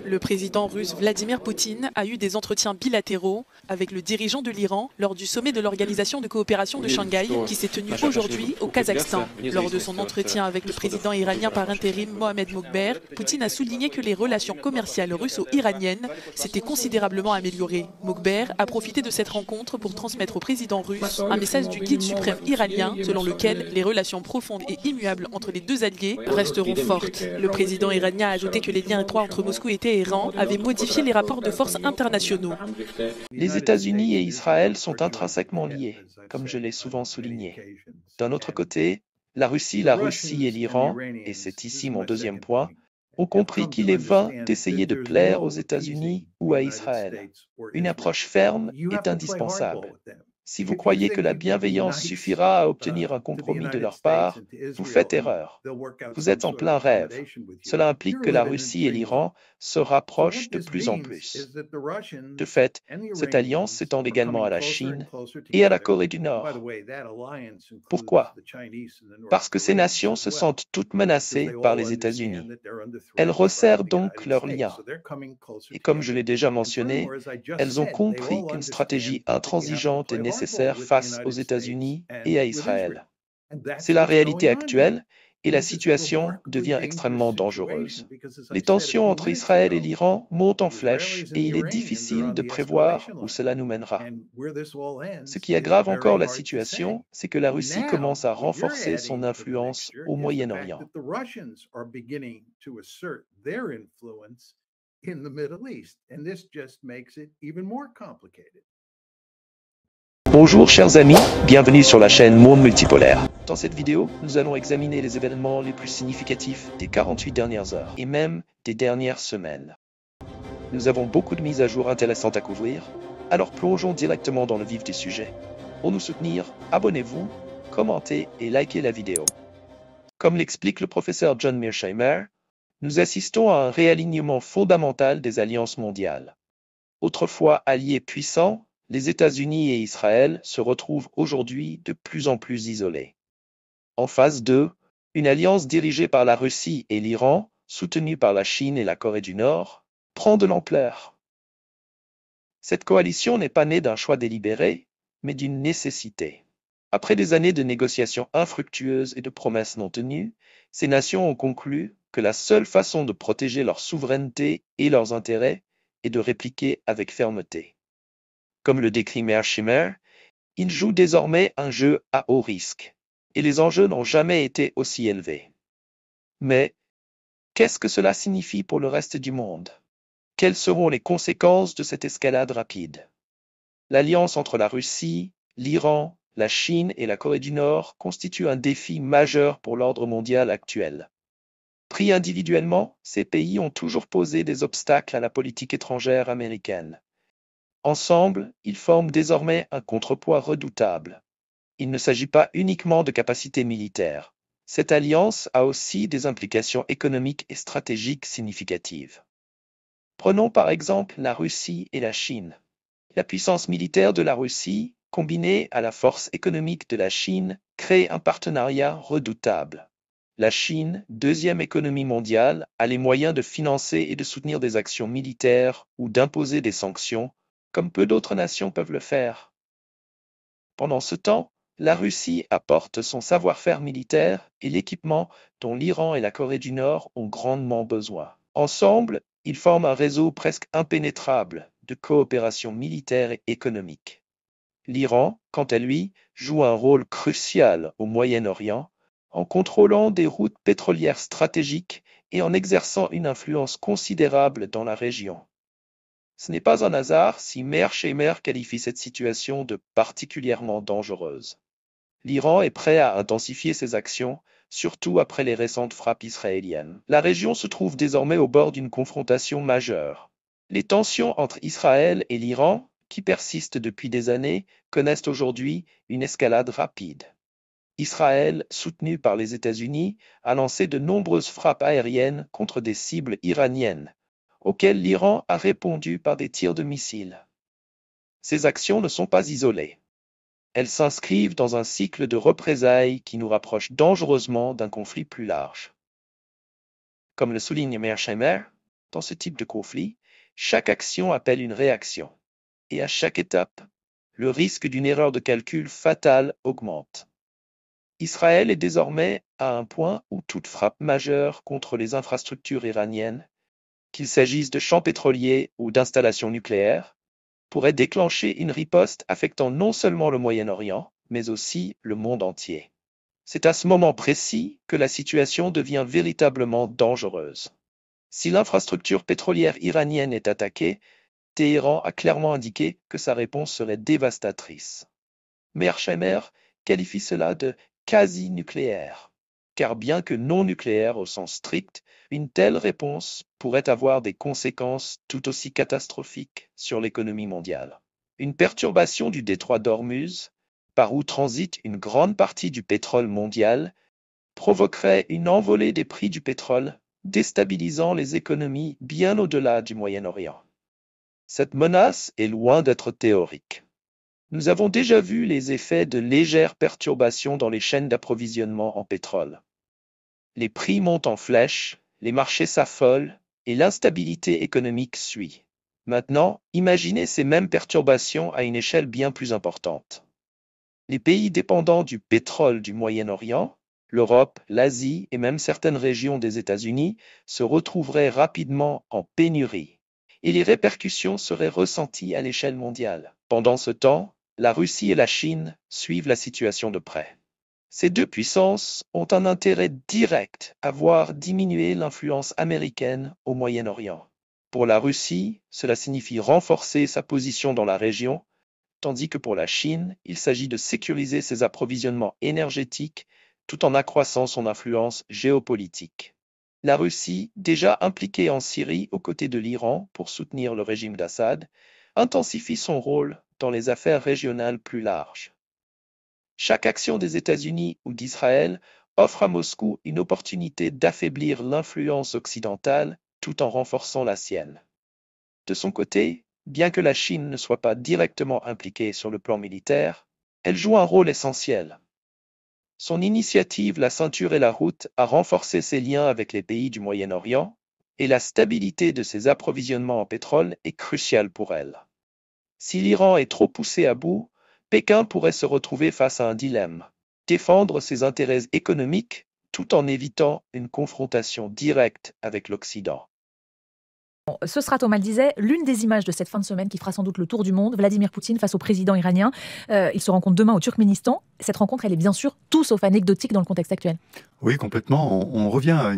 Le président russe Vladimir Poutine a eu des entretiens bilatéraux avec le dirigeant de l'Iran lors du sommet de l'Organisation de coopération de Shanghai qui s'est tenu aujourd'hui au Kazakhstan. Lors de son entretien avec le président iranien par intérim Mohamed Moukber, Poutine a souligné que les relations commerciales russo-iraniennes s'étaient considérablement améliorées. Moukber a profité de cette rencontre pour transmettre au président russe un message du guide suprême iranien selon lequel les relations profondes et immuables entre les deux alliés resteront fortes. Le président iranien a ajouté que les liens étroits entre Moscou et Téhéran avaient modifié les rapports de force internationaux. Les États-Unis et Israël sont intrinsèquement liés, comme je l'ai souvent souligné. D'un autre côté, la Russie et l'Iran, et c'est ici mon deuxième point, ont compris qu'il est vain d'essayer de plaire aux États-Unis ou à Israël. Une approche ferme est indispensable. Si vous croyez que la bienveillance suffira à obtenir un compromis de leur part, vous faites erreur. Vous êtes en plein rêve. Cela implique que la Russie et l'Iran se rapprochent de plus en plus. De fait, cette alliance s'étend également à la Chine et à la Corée du Nord. Pourquoi? Parce que ces nations se sentent toutes menacées par les États-Unis. Elles resserrent donc leurs liens. Et comme je l'ai déjà mentionné, elles ont compris qu'une stratégie intransigeante est nécessaire face aux États-Unis et à Israël. C'est la réalité actuelle et la situation devient extrêmement dangereuse. Les tensions entre Israël et l'Iran montent en flèche et il est difficile de prévoir où cela nous mènera. Ce qui aggrave encore la situation, c'est que la Russie commence à renforcer son influence au Moyen-Orient. Bonjour chers amis, bienvenue sur la chaîne Monde Multipolaire. Dans cette vidéo, nous allons examiner les événements les plus significatifs des 48 dernières heures et même des dernières semaines. Nous avons beaucoup de mises à jour intéressantes à couvrir, alors plongeons directement dans le vif du sujet. Pour nous soutenir, abonnez-vous, commentez et likez la vidéo. Comme l'explique le professeur John Mearsheimer, nous assistons à un réalignement fondamental des alliances mondiales. Autrefois alliés puissants, les États-Unis et Israël se retrouvent aujourd'hui de plus en plus isolés. En phase 2, une alliance dirigée par la Russie et l'Iran, soutenue par la Chine et la Corée du Nord, prend de l'ampleur. Cette coalition n'est pas née d'un choix délibéré, mais d'une nécessité. Après des années de négociations infructueuses et de promesses non tenues, ces nations ont conclu que la seule façon de protéger leur souveraineté et leurs intérêts est de répliquer avec fermeté. Comme le décrit Mearsheimer, ils jouent désormais un jeu à haut risque, et les enjeux n'ont jamais été aussi élevés. Mais, qu'est-ce que cela signifie pour le reste du monde? Quelles seront les conséquences de cette escalade rapide? L'alliance entre la Russie, l'Iran, la Chine et la Corée du Nord constitue un défi majeur pour l'ordre mondial actuel. Pris individuellement, ces pays ont toujours posé des obstacles à la politique étrangère américaine. Ensemble, ils forment désormais un contrepoids redoutable. Il ne s'agit pas uniquement de capacités militaires. Cette alliance a aussi des implications économiques et stratégiques significatives. Prenons par exemple la Russie et la Chine. La puissance militaire de la Russie, combinée à la force économique de la Chine, crée un partenariat redoutable. La Chine, deuxième économie mondiale, a les moyens de financer et de soutenir des actions militaires ou d'imposer des sanctions, comme peu d'autres nations peuvent le faire. Pendant ce temps, la Russie apporte son savoir-faire militaire et l'équipement dont l'Iran et la Corée du Nord ont grandement besoin. Ensemble, ils forment un réseau presque impénétrable de coopération militaire et économique. L'Iran, quant à lui, joue un rôle crucial au Moyen-Orient en contrôlant des routes pétrolières stratégiques et en exerçant une influence considérable dans la région. Ce n'est pas un hasard si Mearsheimer qualifie cette situation de particulièrement dangereuse. L'Iran est prêt à intensifier ses actions, surtout après les récentes frappes israéliennes. La région se trouve désormais au bord d'une confrontation majeure. Les tensions entre Israël et l'Iran, qui persistent depuis des années, connaissent aujourd'hui une escalade rapide. Israël, soutenu par les États-Unis, a lancé de nombreuses frappes aériennes contre des cibles iraniennes, auxquelles l'Iran a répondu par des tirs de missiles. Ces actions ne sont pas isolées. Elles s'inscrivent dans un cycle de représailles qui nous rapproche dangereusement d'un conflit plus large. Comme le souligne Mearsheimer, dans ce type de conflit, chaque action appelle une réaction. Et à chaque étape, le risque d'une erreur de calcul fatale augmente. Israël est désormais à un point où toute frappe majeure contre les infrastructures iraniennes, qu'il s'agisse de champs pétroliers ou d'installations nucléaires, pourrait déclencher une riposte affectant non seulement le Moyen-Orient, mais aussi le monde entier. C'est à ce moment précis que la situation devient véritablement dangereuse. Si l'infrastructure pétrolière iranienne est attaquée, Téhéran a clairement indiqué que sa réponse serait dévastatrice. Mearsheimer qualifie cela de quasi-nucléaire, car bien que non nucléaire au sens strict, une telle réponse pourrait avoir des conséquences tout aussi catastrophiques sur l'économie mondiale. Une perturbation du détroit d'Ormuz, par où transite une grande partie du pétrole mondial, provoquerait une envolée des prix du pétrole, déstabilisant les économies bien au-delà du Moyen-Orient. Cette menace est loin d'être théorique. Nous avons déjà vu les effets de légères perturbations dans les chaînes d'approvisionnement en pétrole. Les prix montent en flèche, les marchés s'affolent et l'instabilité économique suit. Maintenant, imaginez ces mêmes perturbations à une échelle bien plus importante. Les pays dépendants du pétrole du Moyen-Orient, l'Europe, l'Asie et même certaines régions des États-Unis se retrouveraient rapidement en pénurie, et les répercussions seraient ressenties à l'échelle mondiale. Pendant ce temps, la Russie et la Chine suivent la situation de près. Ces deux puissances ont un intérêt direct à voir diminuer l'influence américaine au Moyen-Orient. Pour la Russie, cela signifie renforcer sa position dans la région, tandis que pour la Chine, il s'agit de sécuriser ses approvisionnements énergétiques tout en accroissant son influence géopolitique. La Russie, déjà impliquée en Syrie aux côtés de l'Iran pour soutenir le régime d'Assad, intensifie son rôle dans les affaires régionales plus larges. Chaque action des États-Unis ou d'Israël offre à Moscou une opportunité d'affaiblir l'influence occidentale tout en renforçant la sienne. De son côté, bien que la Chine ne soit pas directement impliquée sur le plan militaire, elle joue un rôle essentiel. Son initiative La ceinture et la route a renforcé ses liens avec les pays du Moyen-Orient, et la stabilité de ses approvisionnements en pétrole est cruciale pour elle. Si l'Iran est trop poussé à bout, Pékin pourrait se retrouver face à un dilemme: défendre ses intérêts économiques tout en évitant une confrontation directe avec l'Occident. Ce sera, Thomas le disait, l'une des images de cette fin de semaine qui fera sans doute le tour du monde. Vladimir Poutine face au président iranien. Ils se rencontrent demain au Turkménistan. Cette rencontre, elle est bien sûr tout sauf anecdotique dans le contexte actuel. Oui, complètement. On revient à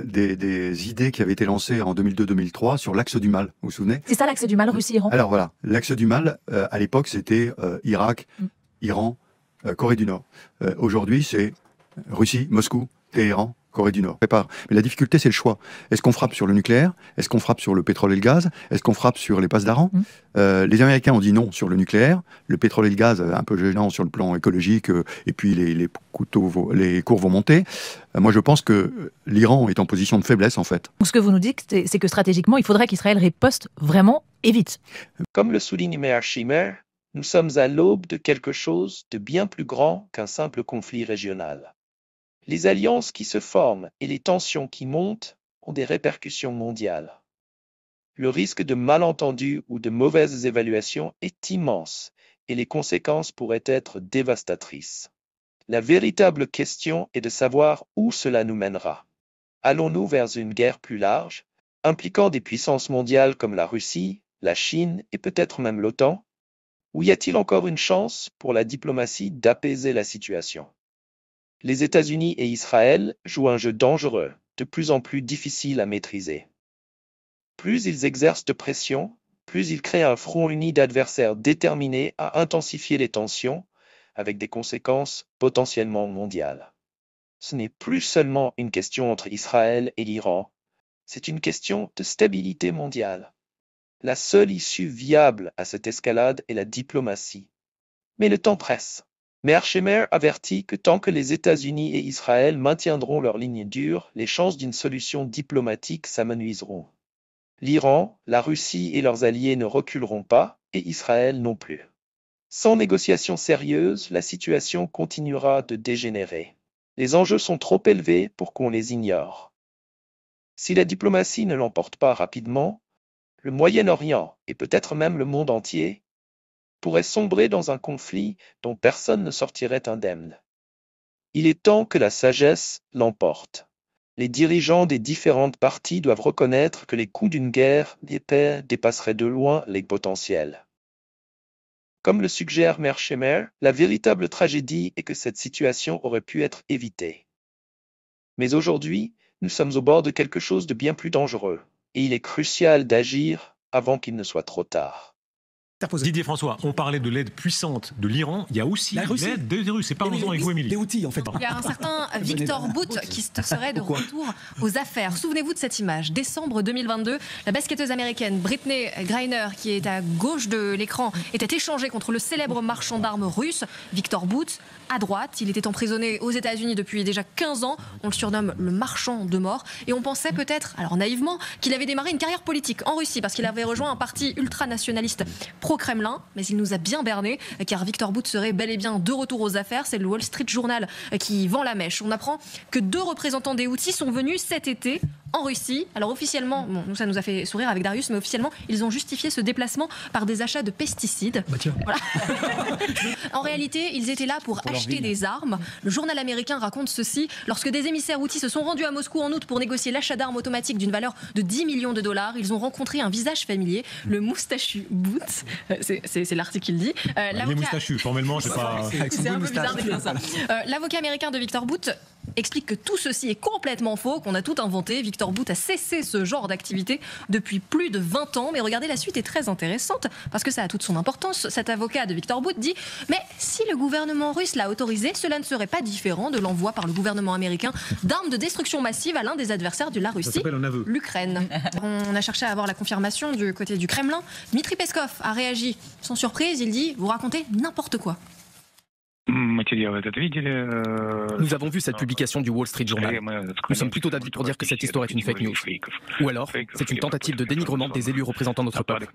des idées qui avaient été lancées en 2002-2003 sur l'axe du mal, vous vous souvenez? C'est ça l'axe du mal, Russie-Iran? Alors voilà, l'axe du mal, à l'époque, c'était Irak, Iran, Corée du Nord. Aujourd'hui, c'est Russie, Moscou, Téhéran, Corée du Nord. Prépare. Mais la difficulté, c'est le choix. Est-ce qu'on frappe sur le nucléaire? Est-ce qu'on frappe sur le pétrole et le gaz? Est-ce qu'on frappe sur les passes d'Aran? Les Américains ont dit non sur le nucléaire. Le pétrole et le gaz, un peu gênant sur le plan écologique, et puis les cours vont monter. Moi, je pense que l'Iran est en position de faiblesse, en fait. Donc, ce que vous nous dites, c'est que stratégiquement, il faudrait qu'Israël riposte vraiment et vite. Comme le souligne Mearsheimer, nous sommes à l'aube de quelque chose de bien plus grand qu'un simple conflit régional. Les alliances qui se forment et les tensions qui montent ont des répercussions mondiales. Le risque de malentendus ou de mauvaises évaluations est immense et les conséquences pourraient être dévastatrices. La véritable question est de savoir où cela nous mènera. Allons-nous vers une guerre plus large, impliquant des puissances mondiales comme la Russie, la Chine et peut-être même l'OTAN? Ou y a-t-il encore une chance pour la diplomatie d'apaiser la situation? Les États-Unis et Israël jouent un jeu dangereux, de plus en plus difficile à maîtriser. Plus ils exercent de pression, plus ils créent un front uni d'adversaires déterminés à intensifier les tensions, avec des conséquences potentiellement mondiales. Ce n'est plus seulement une question entre Israël et l'Iran, c'est une question de stabilité mondiale. La seule issue viable à cette escalade est la diplomatie. Mais le temps presse. Mearsheimer avertit que tant que les États-Unis et Israël maintiendront leur ligne dure, les chances d'une solution diplomatique s'amenuiseront. L'Iran, la Russie et leurs alliés ne reculeront pas, et Israël non plus. Sans négociation sérieuse, la situation continuera de dégénérer. Les enjeux sont trop élevés pour qu'on les ignore. Si la diplomatie ne l'emporte pas rapidement, le Moyen-Orient, et peut-être même le monde entier, pourrait sombrer dans un conflit dont personne ne sortirait indemne. Il est temps que la sagesse l'emporte. Les dirigeants des différentes parties doivent reconnaître que les coûts d'une guerre d'épée dépasseraient de loin les potentiels. Comme le suggère Mearsheimer, la véritable tragédie est que cette situation aurait pu être évitée. Mais aujourd'hui, nous sommes au bord de quelque chose de bien plus dangereux, et il est crucial d'agir avant qu'il ne soit trop tard. Didier François, on parlait de l'aide puissante de l'Iran, il y a aussi l'aide des Russes. Et parlons-en avec vous, Émilie. Des outils, en fait. Il y a un certain Victor Bout qui serait de retour aux affaires. Souvenez-vous de cette image. Décembre 2022, la basketteuse américaine Brittney Griner, qui est à gauche de l'écran, était échangée contre le célèbre marchand d'armes russe, Victor Bout, à droite. Il était emprisonné aux États-Unis depuis déjà 15 ans. On le surnomme le marchand de mort. Et on pensait peut-être, alors naïvement, qu'il avait démarré une carrière politique en Russie parce qu'il avait rejoint un parti ultranationaliste pro-Kremlin, mais il nous a bien berné, car Victor Bout serait bel et bien de retour aux affaires. C'est le Wall Street Journal qui vend la mèche. On apprend que 2 représentants des Houthis sont venus cet été en Russie. Alors officiellement, bon, nous ça nous a fait sourire avec Darius, mais officiellement, ils ont justifié ce déplacement par des achats de pesticides. Voilà. En réalité, ils étaient là pour acheter des armes. Le journal américain raconte ceci. Lorsque des émissaires Houthis se sont rendus à Moscou en août pour négocier l'achat d'armes automatiques d'une valeur de 10 millions de dollars, ils ont rencontré un visage familier, le moustachu Bout. C'est l'article qui le dit. Les moustachus, formellement, je sais pas. C'est un peu bizarre d'écrire ça. L'avocat américain de Victor Bout explique que tout ceci est complètement faux, qu'on a tout inventé. Victor Bout a cessé ce genre d'activité depuis plus de 20 ans. Mais regardez, la suite est très intéressante parce que ça a toute son importance. Cet avocat de Victor Bout dit « Mais si le gouvernement russe l'a autorisé, cela ne serait pas différent de l'envoi par le gouvernement américain d'armes de destruction massive à l'un des adversaires de la Russie, l'Ukraine. » On a cherché à avoir la confirmation du côté du Kremlin. Dmitri Peskov a réagi sans surprise. Il dit « Vous racontez n'importe quoi ». Nous avons vu cette publication du Wall Street Journal. Nous sommes plutôt d'avis pour dire que cette histoire est une fake news. Ou alors, c'est une tentative de dénigrement des élus représentant notre peuple.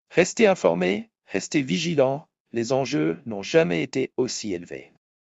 Restez informés, restez vigilants, les enjeux n'ont jamais été aussi élevés.